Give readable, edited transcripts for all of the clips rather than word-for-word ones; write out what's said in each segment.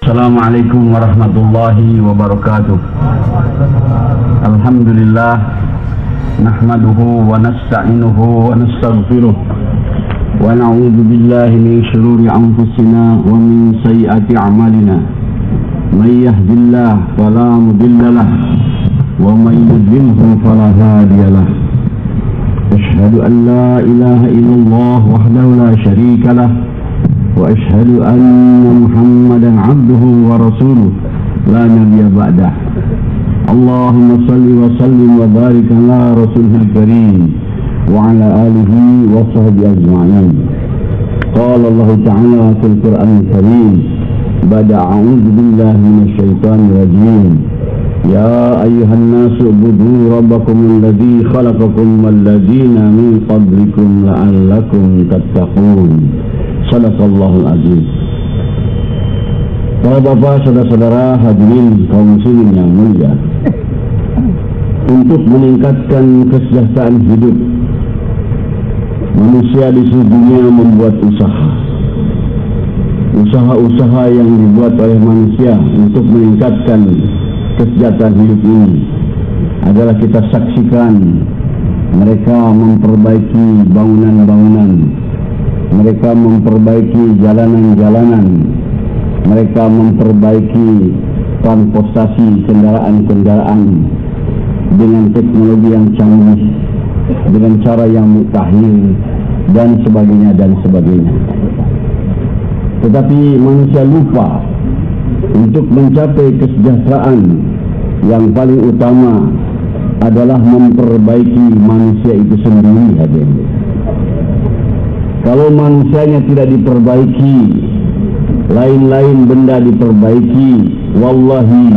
Assalamualaikum warahmatullahi wabarakatuh. Alhamdulillah, nahmaduhu wa nasta'inuhu wa nastaghfiruh wa na'udzu billahi min shururi anfusina wa min sayyiati a'malina. May yahdihillahu fala mudilla lahu wa may yudlilhu fala hadiya lahu. Asyhadu an la ilaha illallah wahdahu la syarika lahu وأشهد أن محمدا عبده ورسوله لا نبي بعده. اللهم صل وسلم وبارك على رسوله الكريم وعلى آله وصحبه أجمعين. قال الله تعالى في القرآن الكريم بعد أعوذ بالله من الشيطان الرجيم يا أيها الناس اعبدوا ربكم الذي خلقكم والذين من قبلكم لعلكم تتقون. Sadaqallahul Azim. Para bapak, saudara-saudara, hadirin kaum muslimin yang mulia, untuk meningkatkan kesejahteraan hidup manusia di seluruh dunia membuat usaha yang dibuat oleh manusia untuk meningkatkan kesejahteraan hidup ini adalah kita saksikan mereka memperbaiki bangunan-bangunan, mereka memperbaiki jalanan-jalanan, mereka memperbaiki transportasi kendaraan-kendaraan dengan teknologi yang canggih, dengan cara yang mutakhir dan sebagainya. Tetapi manusia lupa untuk mencapai kesejahteraan yang paling utama adalah memperbaiki manusia itu sendiri. Kalau manusianya tidak diperbaiki, lain-lain benda diperbaiki, wallahi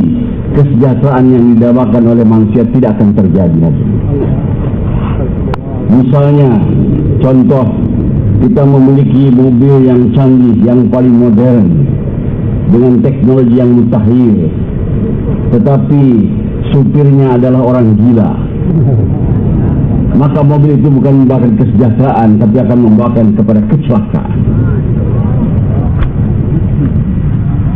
kesejahteraan yang didambakan oleh manusia tidak akan terjadi. Misalnya, contoh, kita memiliki mobil yang canggih, yang paling modern, dengan teknologi yang mutakhir, tetapi supirnya adalah orang gila, maka mobil itu bukan membawakan kesejahteraan, tapi akan membawakan kepada kecelakaan.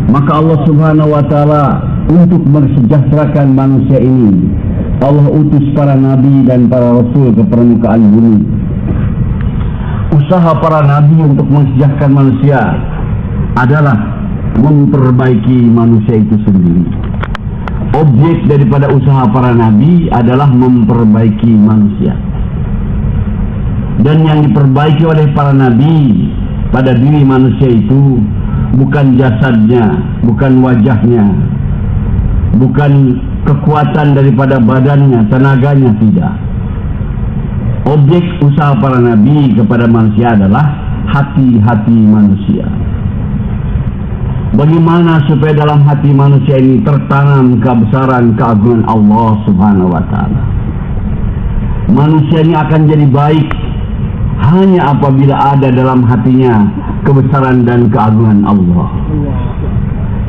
Maka Allah Subhanahu wa Ta'ala untuk mensejahterakan manusia ini, Allah utus para nabi dan para rasul ke permukaan bumi. Usaha para nabi untuk mensejahterakan manusia adalah memperbaiki manusia itu sendiri. Objek daripada usaha para nabi adalah memperbaiki manusia. Dan yang diperbaiki oleh para nabi pada diri manusia itu bukan jasadnya, bukan wajahnya, bukan kekuatan daripada badannya, tenaganya, tidak. Objek usaha para nabi kepada manusia adalah hati-hati manusia. Bagaimana supaya dalam hati manusia ini tertanam kebesaran keagungan Allah Subhanahu wa Ta'ala. Manusia ini akan jadi baik hanya apabila ada dalam hatinya kebesaran dan keagungan Allah.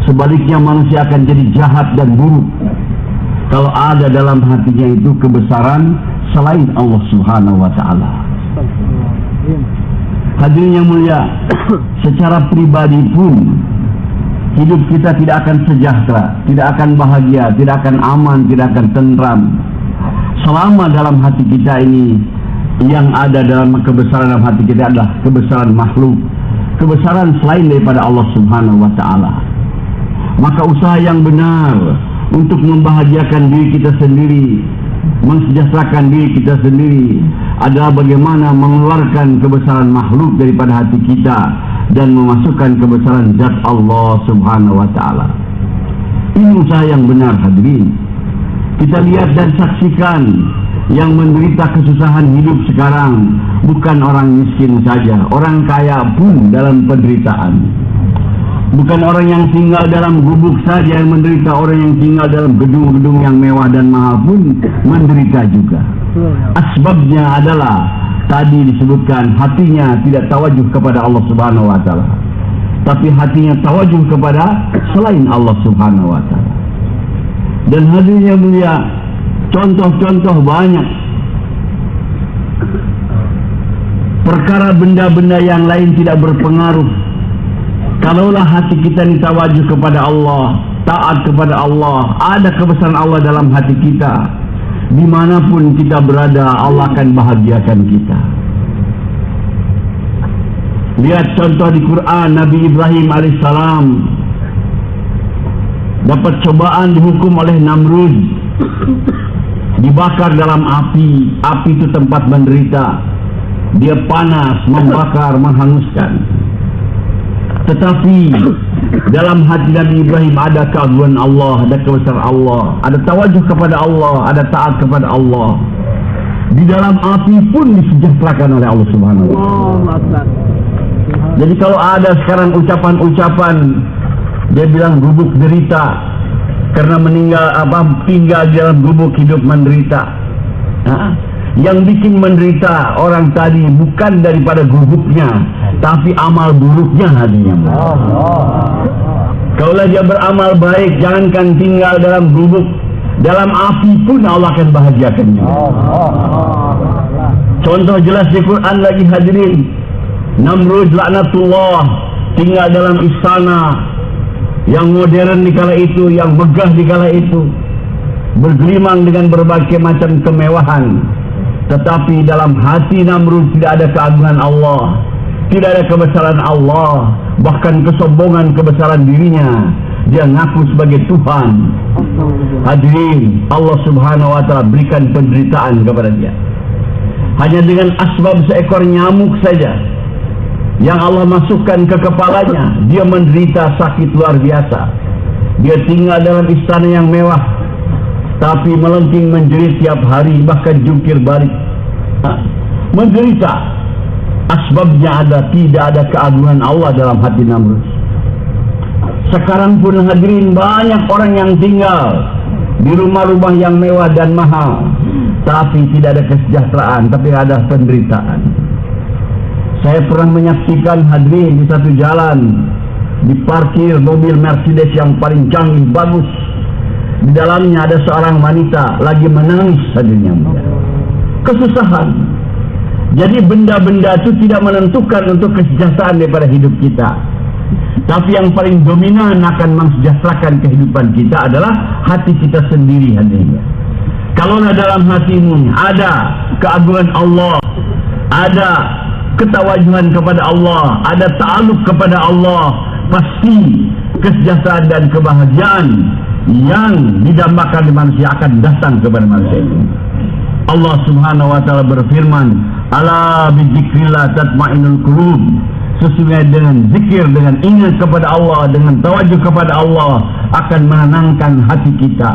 Sebaliknya manusia akan jadi jahat dan buruk kalau ada dalam hatinya itu kebesaran selain Allah Subhanahu wa Ta'ala. Hadirin yang mulia, secara pribadi pun hidup kita tidak akan sejahtera, tidak akan bahagia, tidak akan aman, tidak akan tentram selama dalam hati kita ini yang ada dalam kebesaran dalam hati kita adalah kebesaran makhluk, kebesaran selain daripada Allah Subhanahu wa Ta'ala. Maka usaha yang benar untuk membahagiakan diri kita sendiri, mensejahterakan diri kita sendiri adalah bagaimana mengeluarkan kebesaran makhluk daripada hati kita dan memasukkan kebesaran zat Allah Subhanahu wa Ta'ala. Ini usaha yang benar, hadirin. Kita lihat dan saksikan yang menderita kesusahan hidup sekarang bukan orang miskin saja, orang kaya pun dalam penderitaan. Bukan orang yang tinggal dalam gubuk saja yang menderita, orang yang tinggal dalam gedung-gedung yang mewah dan mahal pun menderita juga. Asbabnya adalah tadi disebutkan hatinya tidak tawajuh kepada Allah Subhanahu wa Ta'ala, tapi hatinya tawajuh kepada selain Allah Subhanahu wa Ta'ala. Dan hadirin yang mulia, contoh-contoh banyak perkara benda-benda yang lain tidak berpengaruh Kalaulah hati kita ini tawajuh kepada Allah, taat kepada Allah, ada kebesaran Allah dalam hati kita, dimanapun kita berada, Allah akan bahagiakan kita. Lihat contoh di Quran, Nabi Ibrahim alaihissalam dapat cobaan, dihukum oleh Namrud, dibakar dalam api. Api itu tempat menderita, dia panas, membakar, menghanguskan. Tetapi dalam hati Nabi Ibrahim ada keagungan Allah, ada kebesaran Allah, ada tawajuh kepada Allah, ada taat kepada Allah. Di dalam api pun disejahterakan oleh Allah Subhanahu wa taala. Jadi kalau ada sekarang ucapan-ucapan, dia bilang gubuk derita karena tinggal di dalam gubuk hidup menderita. Yang bikin menderita orang tadi bukan daripada gubuknya, tapi amal buruknya hatinya. Kalau dia beramal baik, jangankan tinggal dalam gubuk, dalam api pun Allah akan bahagiakannya. Contoh jelas di Quran lagi hadirin, Namrud laknatullah tinggal dalam istana yang modern di kala itu, yang megah di kala itu, bergelimang dengan berbagai macam kemewahan. Tetapi dalam hati Namrud tidak ada keagungan Allah, tidak ada kebesaran Allah, bahkan kesombongan kebesaran dirinya. Dia ngaku sebagai Tuhan. Hadirin, Allah Subhanahu wa taala berikan penderitaan kepada dia. Hanya dengan asbab seekor nyamuk saja yang Allah masukkan ke kepalanya, dia menderita sakit luar biasa. Dia tinggal dalam istana yang mewah, tapi melenting menjerit tiap hari, bahkan jungkir balik. Menderita. Asbabnya ada, tidak ada keagungan Allah dalam hati Namrud. Sekarang pun hadirin, banyak orang yang tinggal di rumah-rumah yang mewah dan mahal, tapi tidak ada kesejahteraan, tapi ada penderitaan. Saya pernah menyaksikan hadirin di satu jalan, diparkir mobil Mercedes yang paling canggih, bagus. Di dalamnya ada seorang wanita lagi menangis hadirin yang mulia. Kesusahan. Jadi benda-benda itu tidak menentukan untuk kesejahteraan daripada hidup kita. Tapi yang paling dominan akan mensejahterakan kehidupan kita adalah hati kita sendiri hadirin. Kalau dalam hatimu ada keagungan Allah, ada ketawajuhan kepada Allah, ada ta'aluk kepada Allah, pasti kesejahteraan dan kebahagiaan yang didambakan di manusia akan datang kepada manusia itu. Allah Subhanahu wa taala berfirman, "Ala bidzikrillah tatma'innul qulub." Sesungguhnya dengan zikir, dengan ingat kepada Allah, dengan tawajuh kepada Allah, akan menenangkan hati kita,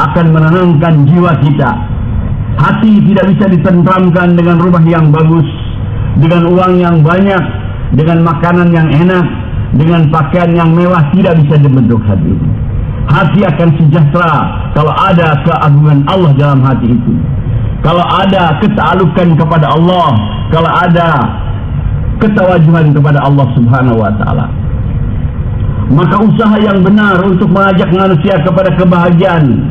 akan menenangkan jiwa kita. Hati tidak bisa ditentramkan dengan rumah yang bagus, dengan uang yang banyak, dengan makanan yang enak, dengan pakaian yang mewah. Tidak bisa dibentuk hati. Hati akan sejahtera kalau ada keagungan Allah dalam hati itu, kalau ada keta'alukan kepada Allah, kalau ada ketawajuhan kepada Allah Subhanahu wa taala. Maka usaha yang benar untuk mengajak manusia kepada kebahagiaan,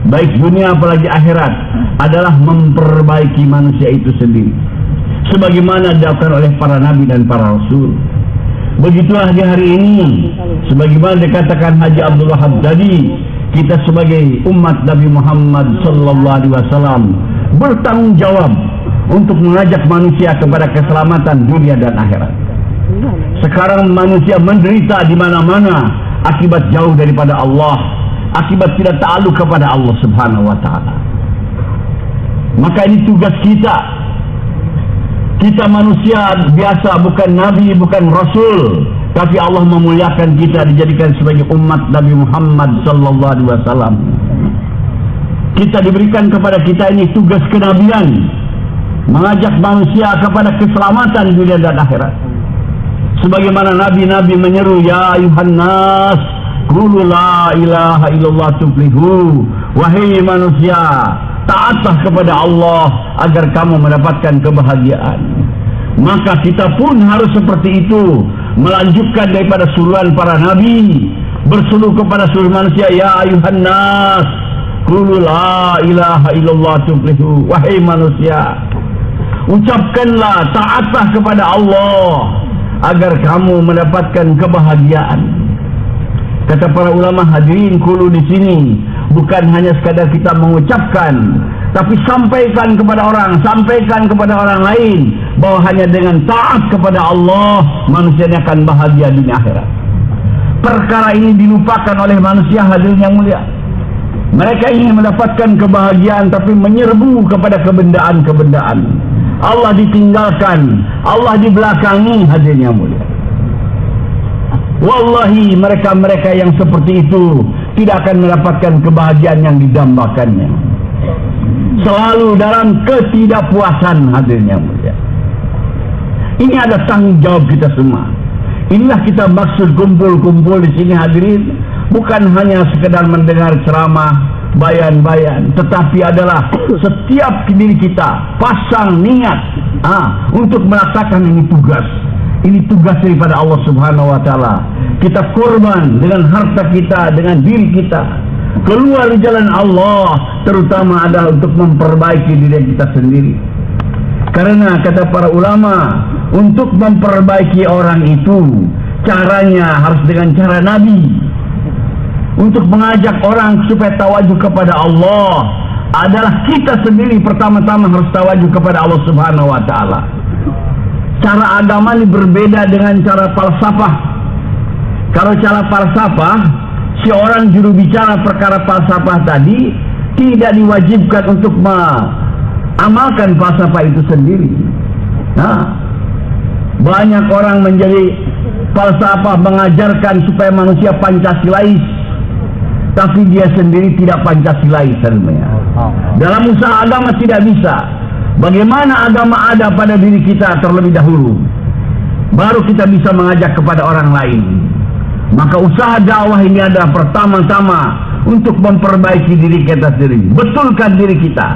baik dunia apalagi akhirat, adalah memperbaiki manusia itu sendiri, sebagaimana dilakukan oleh para nabi dan para rasul. Begitulah di hari ini, sebagaimana dikatakan Haji Abdul Wahab tadi, kita sebagai umat Nabi Muhammad sallallahu alaihi wasallam bertanggung jawab untuk mengajak manusia kepada keselamatan dunia dan akhirat. Sekarang manusia menderita di mana-mana akibat jauh daripada Allah, akibat tidak ta'aluk kepada Allah Subhanahu wa taala. Maka ini tugas kita. Kita manusia biasa, bukan nabi, bukan rasul, tapi Allah memuliakan kita, dijadikan sebagai umat Nabi Muhammad sallallahu alaihi wasallam. Kita diberikan kepada kita ini tugas kenabian, mengajak manusia kepada keselamatan dunia dan akhirat. Sebagaimana nabi-nabi menyeru, ya ayuhan nas, qulu la ilaha illallah tuflihu. Wahai manusia, taatlah kepada Allah agar kamu mendapatkan kebahagiaan. Maka kita pun harus seperti itu, melanjutkan daripada suruhan para nabi, berseru kepada seluruh manusia, ya ayuhan nas, qulu la ilaha illallah tuflihu. Wahai manusia, ucapkanlah, taatlah kepada Allah agar kamu mendapatkan kebahagiaan. Kata para ulama, hadirin kulu di sini bukan hanya sekadar kita mengucapkan, tapi sampaikan kepada orang lain bahwa hanya dengan taat kepada Allah manusia akan bahagia dunia akhirat. Perkara ini dilupakan oleh manusia, hadirin yang mulia. Mereka ingin mendapatkan kebahagiaan tapi menyerbu kepada kebendaan-kebendaan. Allah ditinggalkan, Allah dibelakangi, hadirin yang mulia. Wallahi mereka-mereka yang seperti itu tidak akan mendapatkan kebahagiaan yang didambakannya. Selalu dalam ketidakpuasan, hadirin yang mulia. Ini ada tanggung jawab kita semua. Inilah kita maksud kumpul-kumpul di sini, hadirin. Bukan hanya sekedar mendengar ceramah, bayan-bayan, tetapi adalah setiap diri kita pasang niat untuk melaksanakan ini tugas. Ini tugas daripada Allah Subhanahu wa taala. Kita korban dengan harta kita, dengan diri kita, keluar di jalan Allah, terutama adalah untuk memperbaiki diri kita sendiri. Karena kata para ulama, untuk memperbaiki orang itu caranya harus dengan cara Nabi. Untuk mengajak orang supaya tawajuh kepada Allah adalah kita sendiri pertama-tama harus tawajuh kepada Allah Subhanahu wa taala. Cara agama ini berbeda dengan cara falsafah. Kalau cara falsafah, si orang juru bicara perkara falsafah tadi tidak diwajibkan untuk mengamalkan falsafah itu sendiri. Banyak orang menjadi falsafah mengajarkan supaya manusia Pancasilais, tapi dia sendiri tidak Pancasilais sebenarnya. Dalam usaha agama tidak bisa. Bagaimana agama ada pada diri kita terlebih dahulu, baru kita bisa mengajak kepada orang lain. Maka usaha dakwah ini adalah pertama-tama untuk memperbaiki diri kita sendiri, betulkan diri kita,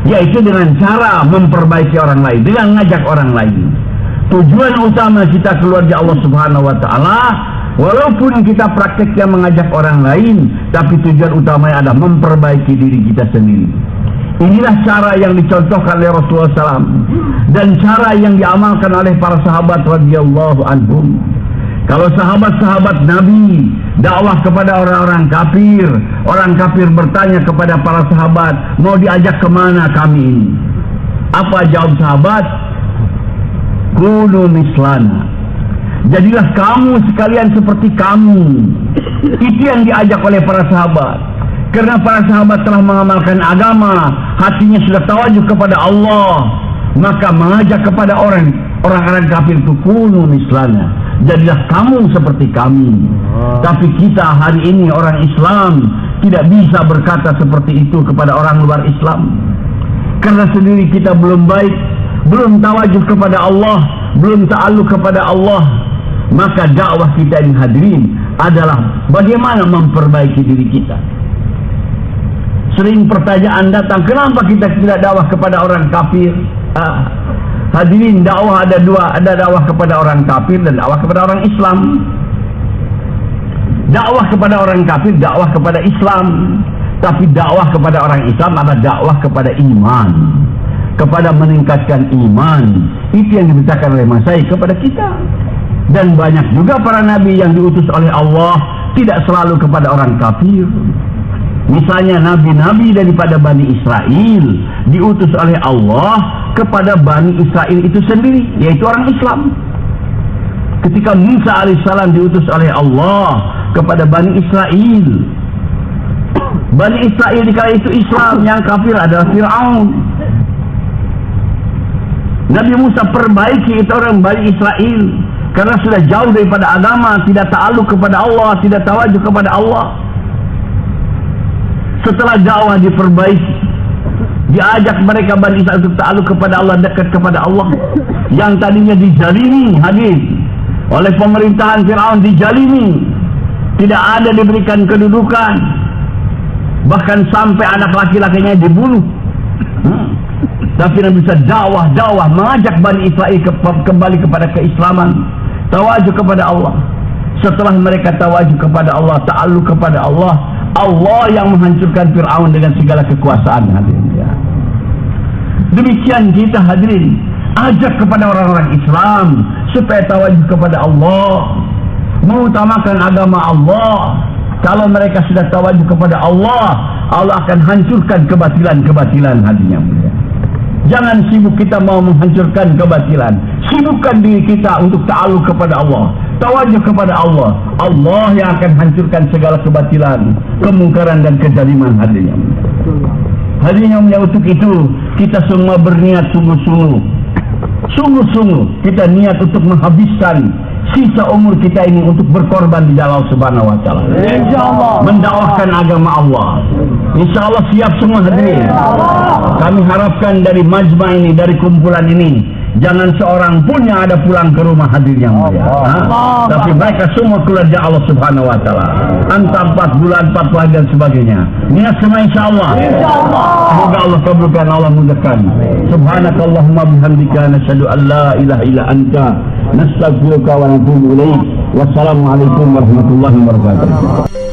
yaitu dengan cara memperbaiki orang lain, dengan mengajak orang lain. Tujuan utama kita keluar dari Allah Subhanahu wa taala, walaupun kita prakteknya mengajak orang lain, tapi tujuan utamanya adalah memperbaiki diri kita sendiri. Inilah cara yang dicontohkan oleh Rasulullah SAW dan cara yang diamalkan oleh para sahabat radhiyallahu anhum. Kalau sahabat-sahabat Nabi dakwah kepada orang-orang kafir bertanya kepada para sahabat, mau diajak kemana kami ini? Apa jawab sahabat? Kunu mislana. Jadilah kamu sekalian seperti kami. Itu yang diajak oleh para sahabat. Karena para sahabat telah mengamalkan agama, hatinya sudah tawajuh kepada Allah, maka mengajak kepada orang-orang kafir itu, kunu mislana, jadilah kamu seperti kami. Tapi kita hari ini orang Islam tidak bisa berkata seperti itu kepada orang luar Islam, karena sendiri kita belum baik, belum tawajuh kepada Allah, belum ta'alluq kepada Allah. Maka dakwah kita ini, hadirin, adalah bagaimana memperbaiki diri kita. Sering pertanyaan datang, kenapa kita tidak dakwah kepada orang kafir? Hadirin, dakwah ada dua, ada dakwah kepada orang kafir dan dakwah kepada orang Islam. Dakwah kepada orang kafir, dakwah kepada Islam. Tapi dakwah kepada orang Islam adalah dakwah kepada iman, kepada meningkatkan iman. Itu yang diberitakan oleh Masai kepada kita. Dan banyak juga para nabi yang diutus oleh Allah tidak selalu kepada orang kafir. Misalnya nabi-nabi daripada Bani Israel diutus oleh Allah kepada Bani Israel itu sendiri, yaitu orang Islam. Ketika Musa alaihissalam diutus oleh Allah kepada Bani Israel, Bani Israel dikala itu Islam, yang kafir adalah Fir'aun. Nabi Musa perbaiki itu orang Bani Israel karena sudah jauh daripada agama, tidak ta'alluq kepada Allah, tidak tawajuh kepada Allah. Setelah dakwah diperbaiki, diajak mereka Bani Israil untuk ta'alluq kepada Allah, dekat kepada Allah. Yang tadinya dijalimi, hadis oleh pemerintahan Fir'aun, dijalimi, tidak ada diberikan kedudukan, bahkan sampai anak laki-lakinya dibunuh. Tapi Nabi bisa dakwah mengajak Bani Israil kembali kepada keislaman, tawajuh kepada Allah. Setelah mereka tawajuh kepada Allah, ta'alluq kepada Allah, Allah yang menghancurkan Fir'aun dengan segala kekuasaan, hadirin. Demikian kita, hadirin, Ajak kepada orang-orang Islam supaya tawajuh kepada Allah, mengutamakan agama Allah. Kalau mereka sudah tawajuh kepada Allah, Allah akan hancurkan kebatilan-kebatilan hatinya. Jangan sibuk kita mau menghancurkan kebatilan. Sibukkan diri kita untuk ta'alluq kepada Allah, tawajuh kepada Allah. Allah yang akan hancurkan segala kebatilan, kemungkaran dan kezaliman hadirin. Hadirin yang untuk itu kita semua berniat sungguh-sungguh. Sungguh-sungguh kita niat untuk menghabiskan sisa umur kita ini untuk berkorban di jalan Allah Subhanahu wa taala. Insyaallah mendakwahkan agama Allah. Insyaallah siap semua hadirin. Kami harapkan dari majma ini, dari kumpulan ini, jangan seorang pun yang ada pulang ke rumah hadir yang mulia. Tapi mereka semua keluarga Allah Subhanahu wa taala. Antara 4 bulan, 4 pagi dan sebagainya. Niat semua insyaallah. Semoga Allah kabulkan, Allah mudahkan. Subhanakallahumma bihamdika nasyhadu an la ilaha illa anta nastaghfiruka wa natubu ilaik. Wassalamualaikum warahmatullahi wabarakatuh.